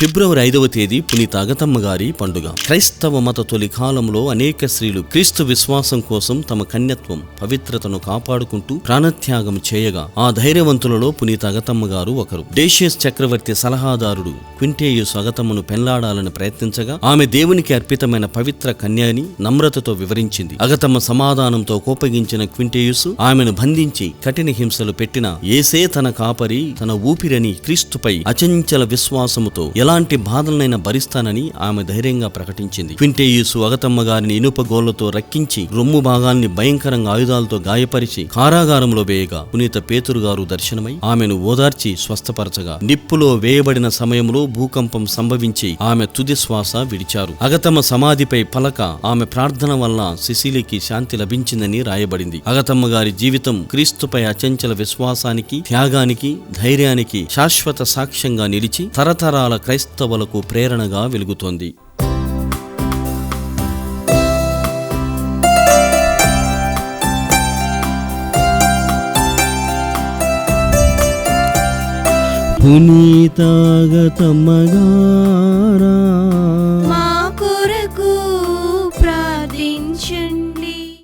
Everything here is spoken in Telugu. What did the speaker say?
ఫిబ్రవరి 5వ తేదీ పునీత అగతమ్మ గారి పండుగ. క్రైస్తవ మత తొలి కాలంలో అనేక స్త్రీలు క్రీస్తు విశ్వాసం కోసం తమ కన్యత్వం, పవిత్రతను కాపాడుకుంటూ ప్రాణత్యాగం చేయగా ఆ ధైర్యవంతులలో పునీత అగతమ్మ గారు ఒకరు. డేషియస్ చక్రవర్తి సలహాదారుడు క్వింటేయుస్ అగతమ్మను పెళ్లాడాలని ప్రయత్నించగా ఆమె దేవునికి అర్పితమైన పవిత్ర కన్యని నమ్రతతో వివరించింది. అగతమ్మ సమాధానంతో కోపగించిన క్వింటేయుస్ ఆమెను బంధించి కఠిన హింసలు పెట్టిన యేసే తన కాపరి, తన ఊపిరని క్రీస్తుపై అచంచల విశ్వాసముతో ఎలాంటి బాధలనైనా భరిస్తానని ఆమె ధైర్యంగా ప్రకటించింది. క్వింటేయుస్ అగతమ్మ గారిని ఇనుప గోళ్లతో రక్కించి రొమ్ము భాగాల్ని భయంకరంగా ఆయుధాలతో గాయపరిచి కారాగారంలో వేయగా పునీత పేతురు గారు దర్శనమై ఆమెను ఓదార్చి స్వస్థపరచగా నిప్పులో వేయబడిన సమయంలో భూకంపం సంభవించి ఆమె తుది శ్వాస విడిచారు. అగతమ్మ సమాధిపై పలక ఆమె ప్రార్థన వల్ల సిసిలీకి శాంతి లభించిందని రాయబడింది. అగతమ్మ గారి జీవితం క్రీస్తుపై అచంచల విశ్వాసానికి, త్యాగానికి, ధైర్యానికి శాశ్వత సాక్ష్యంగా నిలిచి తరతరాల క్రైస్తవులకు ప్రేరణగా వెలుగుతోంది. పునీత అగతమ్మ గారు